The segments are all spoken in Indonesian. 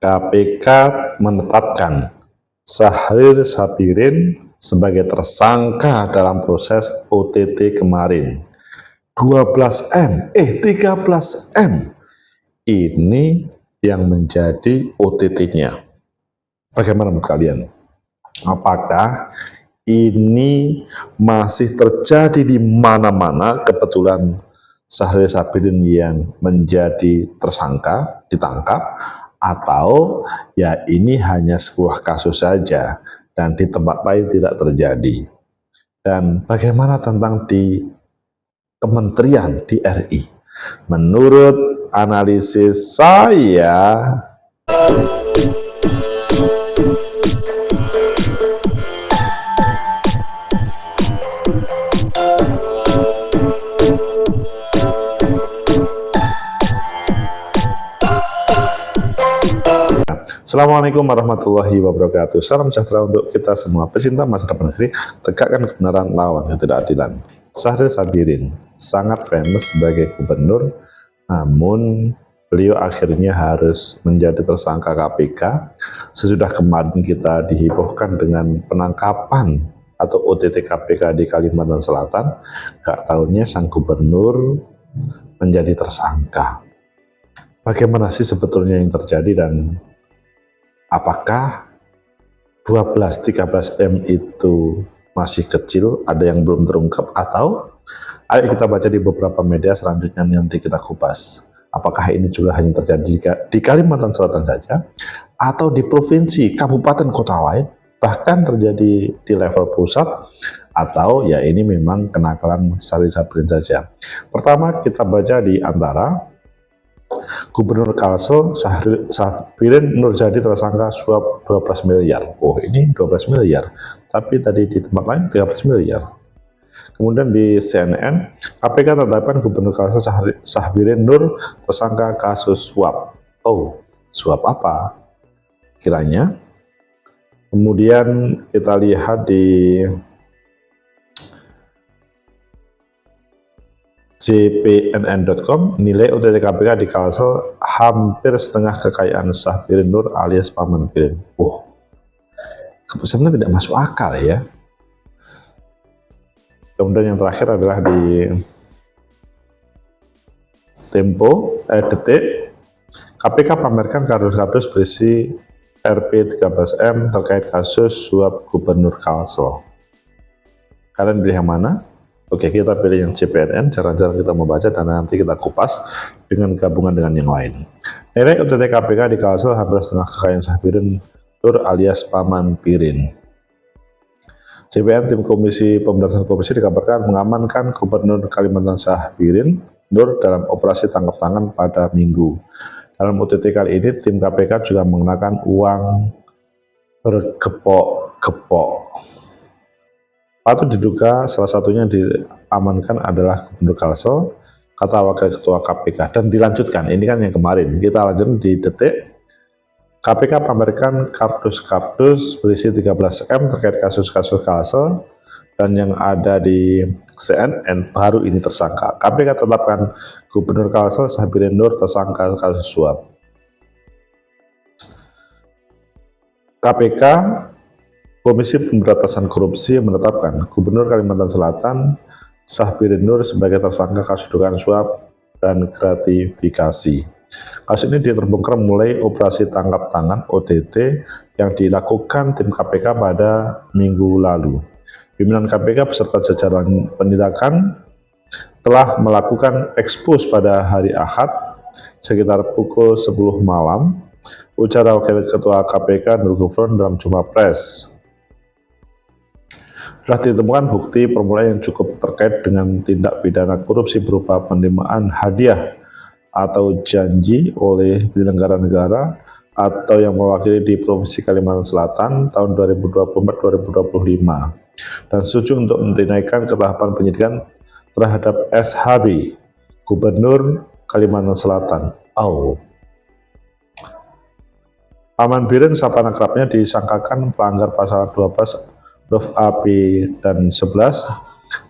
KPK menetapkan Syahrir Sabirin sebagai tersangka dalam proses OTT kemarin. 13M, 13M. Ini yang menjadi OTT-nya. Bagaimana menurut kalian? Apakah ini masih terjadi di mana-mana? Kebetulan Syahrir Sabirin yang menjadi tersangka ditangkap, atau ya ini hanya sebuah kasus saja dan di tempat lain tidak terjadi? Dan bagaimana tentang di kementerian di RI? Menurut analisis saya, Assalamualaikum warahmatullahi wabarakatuh. Salam sejahtera untuk kita semua. Pecinta masa depan negeri, tegakkan kebenaran, lawan ketidakadilan. Syahrir Sabirin sangat famous sebagai gubernur, namun beliau akhirnya harus menjadi tersangka KPK. Sesudah kemarin kita dihebohkan dengan penangkapan atau OTT KPK di Kalimantan Selatan, gak tahunya sang gubernur menjadi tersangka. Bagaimana sih sebetulnya yang terjadi, dan apakah 12-13M itu masih kecil, ada yang belum terungkap, atau ayo kita baca di beberapa media selanjutnya nanti kita kupas. Apakah ini juga hanya terjadi di Kalimantan Selatan saja, atau di provinsi, kabupaten, kota lain, bahkan terjadi di level pusat, atau ya ini memang kenakalan Syahrir Sabirin saja. Pertama kita baca di antara Gubernur Kalsel Syahrir Sabirin Nurjadi tersangka suap 12 miliar. Oh, ini 12 miliar. Tapi tadi di tempat lain 13 miliar. Kemudian di CNN, KPK tetapkan Gubernur Kalsel Sabirin Nur tersangka kasus suap. Oh, suap apa kiranya? Kemudian kita lihat di jpnn.com, nilai OTT KPK di Kalsel hampir setengah kekayaan Sabirin Nur alias Paman Birin. Oh, sebenarnya tidak masuk akal ya. Kemudian yang terakhir adalah di Tempo, Detik, KPK pamerkan kardus-kardus berisi Rp13M terkait kasus suap Gubernur Kalsel. Kalian pilih yang mana? Oke, kita pilih yang CPNN, jarang-jarang kita membaca dan nanti kita kupas dengan gabungan dengan yang lain. Nilai OTT KPK di Kalsel hampir setengah kekayaan Sabirin Nur alias Paman Birin. CPN, tim Komisi Pemberantasan Korupsi, dikabarkan mengamankan Gubernur Kalimantan Sabirin Nur dalam operasi tangkap tangan pada Minggu. Dalam OTT kali ini, tim KPK juga mengenakan uang bergepok-gepok. Patut diduga salah satunya diamankan adalah Gubernur Kalsel, kata Wakil Ketua KPK. Dan dilanjutkan, ini kan yang kemarin, kita lanjutkan di Detik. KPK pamerkan kardus-kardus berisi 13M terkait kasus-kasus Kalsel, dan yang ada di CNN baru ini tersangka. KPK tetapkan Gubernur Kalsel Sabirin Nur tersangka kasus suap. KPK Komisi Pemberantasan Korupsi menetapkan Gubernur Kalimantan Selatan Sabirin Nur sebagai tersangka kasus dugaan suap dan gratifikasi. Kasus ini terbongkar mulai operasi tangkap tangan OTT yang dilakukan tim KPK pada Minggu lalu. Pimpinan KPK beserta jajaran penindakan telah melakukan ekspos pada hari Ahad sekitar pukul 10 malam, ujar Wakil Ketua KPK Nur Gufron dalam jumpa pers. Telah ditemukan bukti permulaan yang cukup terkait dengan tindak pidana korupsi berupa penerimaan hadiah atau janji oleh penyelenggara negara atau yang mewakili di Provinsi Kalimantan Selatan tahun 2024-2025 dan setuju untuk dinaikkan ke tahapan penyidikan terhadap SHB, Gubernur Kalimantan Selatan. Paman Birin, sapaan akrabnya, disangkakan pelanggar pasal 12 huruf A, B, dan 11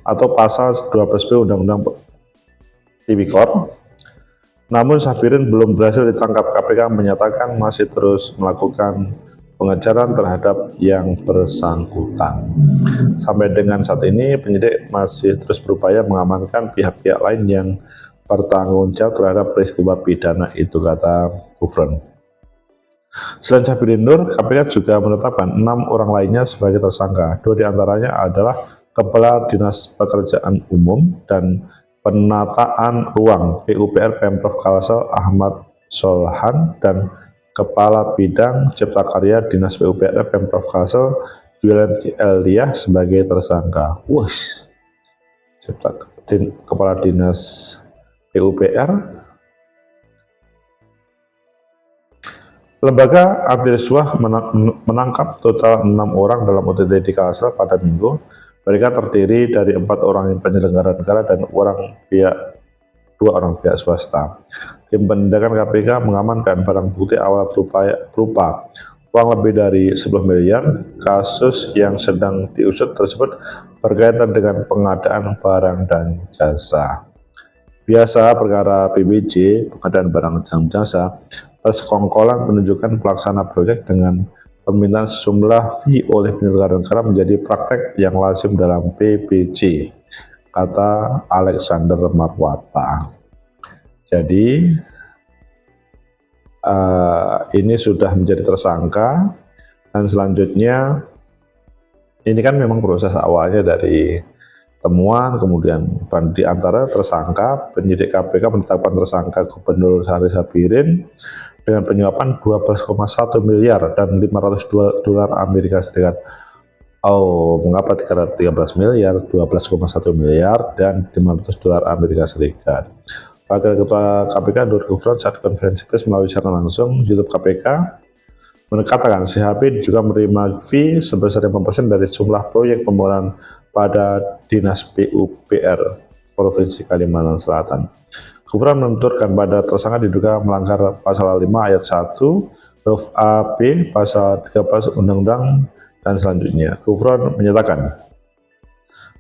atau pasal 12B Undang-Undang Tipikor Namun Sabirin belum berhasil ditangkap. KPK menyatakan masih terus melakukan pengejaran terhadap yang bersangkutan. Sampai dengan saat ini penyidik masih terus berupaya mengamankan pihak-pihak lain yang bertanggung jawab terhadap peristiwa pidana itu, kata Gufron. Selain Sabirin Nur, KPK juga menetapkan 6 orang lainnya sebagai tersangka. 2 diantaranya adalah Kepala Dinas Pekerjaan Umum dan Penataan Ruang PUPR Pemprov Kalsel Ahmad Solhan dan Kepala Bidang Cipta Karya Dinas PUPR Pemprov Kalsel Julianti Elia sebagai tersangka. Wush, Kepala Dinas PUPR. Lembaga anti risuah menangkap total 6 orang dalam OTT di Kalsel pada Minggu. Mereka terdiri dari 4 orang penyelenggara negara dan 2 orang pihak swasta. Tim penindakan KPK mengamankan barang bukti awal berupa uang lebih dari 10 miliar. Kasus yang sedang diusut tersebut berkaitan dengan pengadaan barang dan jasa. Biasa perkara PBJ, pengadaan barang dan jasa, persekongkolan penunjukan pelaksana proyek dengan permintaan sejumlah fee oleh penyelenggara negara menjadi praktek yang lazim dalam PBJ, kata Alexander Marwata. Jadi ini sudah menjadi tersangka, dan selanjutnya ini kan memang proses awalnya dari temuan, kemudian di antara tersangka, penyidik KPK menetapkan tersangka Gubernur Syahri Sabirin dengan penyuapan 12,1 miliar dan 500 dolar Amerika Serikat. Oh, mengapa 13 miliar, 12,1 miliar, dan 500 dolar Amerika Serikat? Wakil Ketua KPK Nur Gufron saat konferensi pers melalui siaran langsung YouTube KPK mengatakan CHP juga menerima fee sebesar 5% dari jumlah proyek pembangunan pada Dinas PUPR Provinsi Kalimantan Selatan. Gufron menuturkan pada tersangka diduga melanggar pasal 5 ayat 1 huruf A, B, pasal 13 Undang-Undang dan selanjutnya. Gufron menyatakan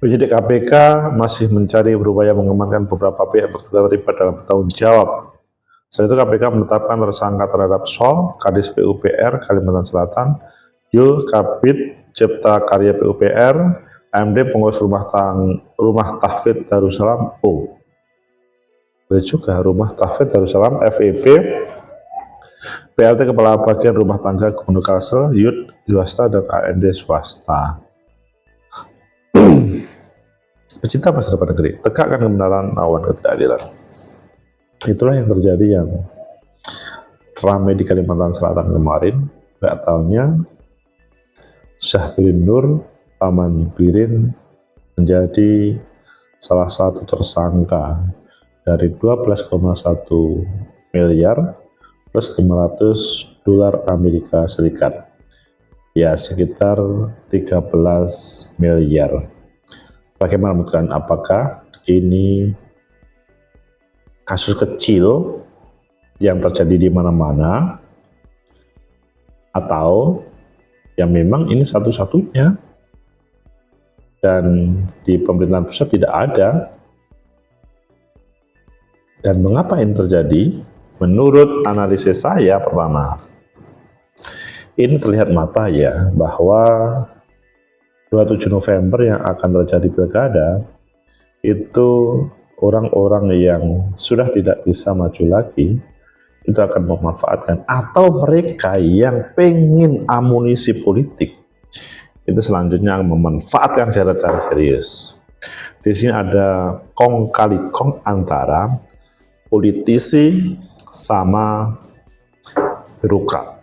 penyidik KPK masih berupaya mengamankan beberapa pihak terlibat dalam bertanggung jawab. Selain itu KPK menetapkan tersangka terhadap Sol, Kadis PUPR Kalimantan Selatan, Yul, Kabid Cipta Karya PUPR, AMD Pengurus Rumah Tahfidz Darussalam O. Boleh juga Rumah Tahfidz Darussalam FEB, PLT Kepala Bagian Rumah Tangga Gubernur Kalsel, YUD swasta dan AND swasta. Pecinta masa depan negeri, tegakkan kebenaran, lawan ketidakadilan. Itulah yang terjadi yang ramai di Kalimantan Selatan kemarin. Gak taunya Sabirin Nur, Paman Birin, menjadi salah satu tersangka dari 12,1 miliar plus 500 dolar Amerika Serikat. Ya, sekitar 13 miliar. Bagaimana menurut, apakah ini kasus kecil yang terjadi di mana-mana, atau yang memang ini satu-satunya dan di pemerintahan pusat tidak ada? Dan mengapa ini terjadi? Menurut analisis saya, pertama, ini terlihat mata ya bahwa 27 November yang akan terjadi pilkada itu orang-orang yang sudah tidak bisa maju lagi itu akan memanfaatkan, atau mereka yang pengen amunisi politik itu selanjutnya memanfaatkan cara-cara serius. Di sini ada kong kali kong antara politisi sama birokrat.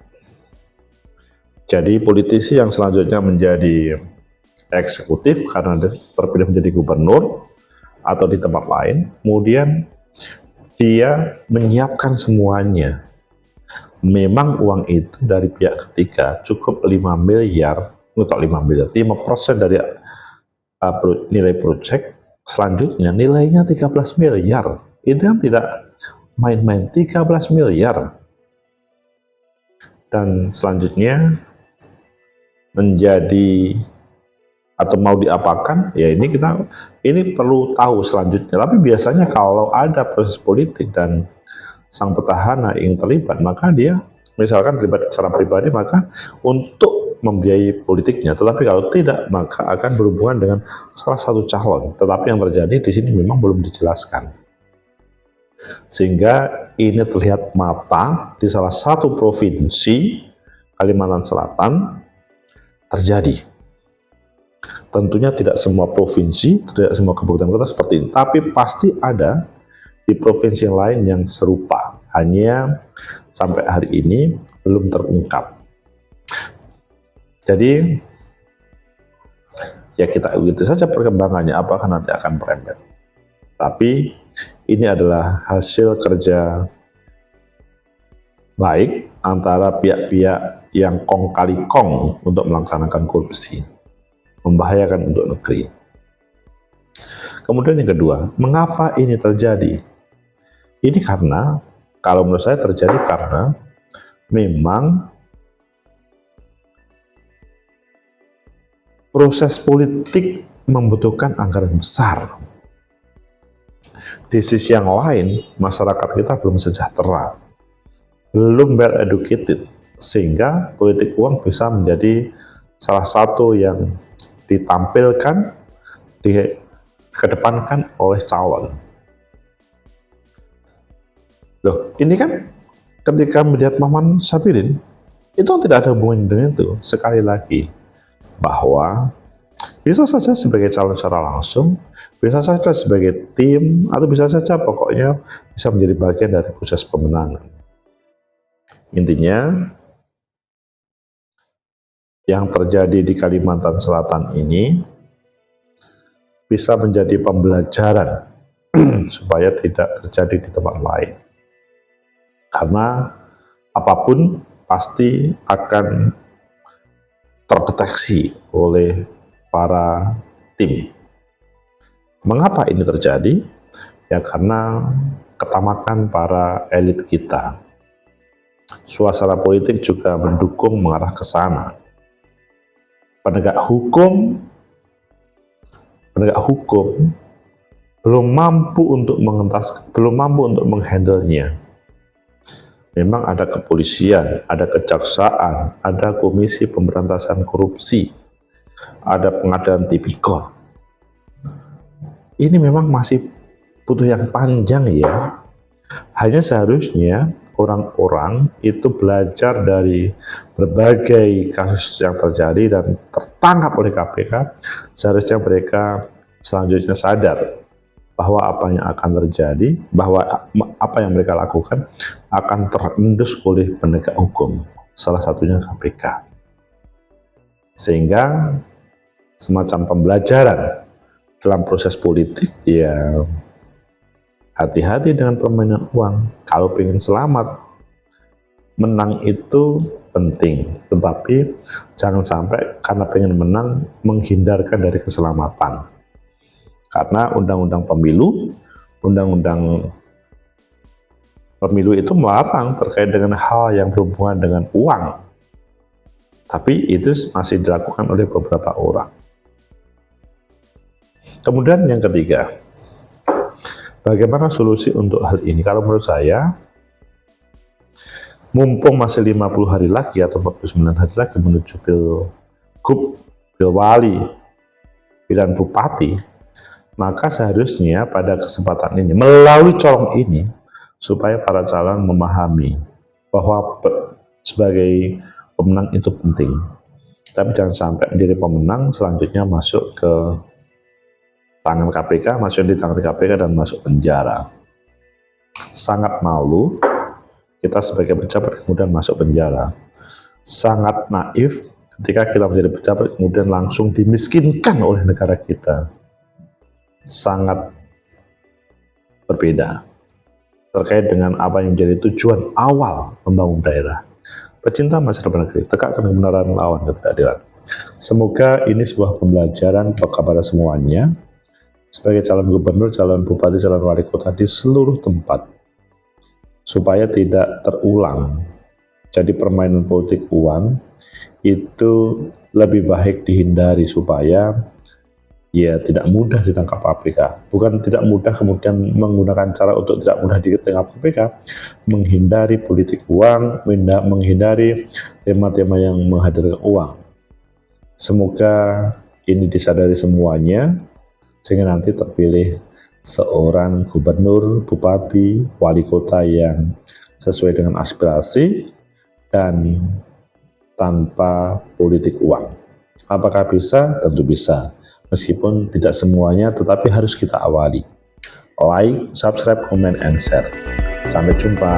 Jadi politisi yang selanjutnya menjadi eksekutif karena terpilih menjadi gubernur atau di tempat lain, kemudian dia menyiapkan semuanya. Memang uang itu dari pihak ketiga cukup 5 miliar, untuk 5 miliar, 5% dari nilai proyek, selanjutnya nilainya 13 miliar. Itu kan tidak main-main, 13 miliar. Dan selanjutnya menjadi atau mau diapakan, ya ini perlu tahu selanjutnya. Tapi biasanya kalau ada proses politik dan sang petahana ingin terlibat, maka dia misalkan terlibat secara pribadi, maka untuk membiayai politiknya. Tetapi kalau tidak, maka akan berhubungan dengan salah satu calon. Tetapi yang terjadi di sini memang belum dijelaskan. Sehingga ini terlihat mata di salah satu provinsi Kalimantan Selatan terjadi. Tentunya tidak semua provinsi, tidak semua kabupaten kota seperti ini, tapi pasti ada di provinsi lain yang serupa. Hanya sampai hari ini belum terungkap. Jadi ya kita ikuti saja perkembangannya, apakah nanti akan merembet. Tapi ini adalah hasil kerja baik antara pihak-pihak yang kong kali kong untuk melaksanakan korupsi, membahayakan untuk negeri. Kemudian yang kedua, mengapa ini terjadi? Ini karena, kalau menurut saya terjadi karena memang proses politik membutuhkan anggaran besar. Di sisi yang lain, masyarakat kita belum sejahtera, belum well educated, sehingga politik uang bisa menjadi salah satu yang ditampilkan, dikedepankan oleh calon. Loh, ini kan ketika melihat Maman Sabirin, itu tidak ada hubungan dengan itu. Sekali lagi, bahwa bisa saja sebagai calon secara langsung, bisa saja sebagai tim, atau bisa saja pokoknya bisa menjadi bagian dari proses pemenangan. Intinya, yang terjadi di Kalimantan Selatan ini bisa menjadi pembelajaran supaya tidak terjadi di tempat lain. Karena apapun pasti akan terdeteksi oleh para tim. Mengapa ini terjadi? Ya karena ketamakan para elit kita. Suasana politik juga mendukung mengarah ke sana. Penegak hukum belum mampu untuk menghandle-nya. Memang ada kepolisian, ada kejaksaan, ada komisi pemberantasan korupsi, ada pengadilan tipikor. Ini memang masih butuh yang panjang ya. Hanya seharusnya orang-orang itu belajar dari berbagai kasus yang terjadi dan tertangkap oleh KPK. Seharusnya mereka selanjutnya sadar bahwa apa yang akan terjadi, bahwa apa yang mereka lakukan akan terendus oleh penegak hukum, salah satunya KPK. Sehingga semacam pembelajaran dalam proses politik, ya hati-hati dengan permainan uang. Kalau pengen selamat, menang itu penting, tetapi jangan sampai karena pengen menang menghindarkan dari keselamatan. Karena undang-undang pemilu itu melarang terkait dengan hal yang berhubungan dengan uang. Tapi itu masih dilakukan oleh beberapa orang. Kemudian yang ketiga, bagaimana solusi untuk hal ini? Kalau menurut saya, mumpung masih 50 hari lagi atau 49 hari lagi menuju Pilgub, Pilwali, Pilihan Bupati, maka seharusnya pada kesempatan ini, melalui colong ini, supaya para calon memahami bahwa sebagai pemenang itu penting. Tapi jangan sampai menjadi pemenang selanjutnya masuk ke tangan KPK, masuk di tangan KPK dan masuk penjara. Sangat malu kita sebagai pejabat kemudian masuk penjara. Sangat naif ketika kita menjadi pejabat kemudian langsung dimiskinkan oleh negara kita. Sangat berbeda terkait dengan apa yang menjadi tujuan awal membangun daerah. Pecinta masyarakat negeri, tegakkan kebenaran, lawan ketidakadilan. Semoga ini sebuah pembelajaran kepada semuanya sebagai calon gubernur, calon bupati, calon wali kota di seluruh tempat, supaya tidak terulang. Jadi permainan politik uang itu lebih baik dihindari supaya ya tidak mudah ditangkap KPK. Bukan tidak mudah kemudian menggunakan cara untuk tidak mudah ditangkap KPK, menghindari politik uang, menghindari tema-tema yang menghadirkan uang. Semoga ini disadari semuanya, sehingga nanti terpilih seorang gubernur, bupati, wali kota yang sesuai dengan aspirasi dan tanpa politik uang. Apakah bisa? Tentu bisa. Meskipun tidak semuanya, tetapi harus kita awali. Like, subscribe, comment, and share. Sampai jumpa.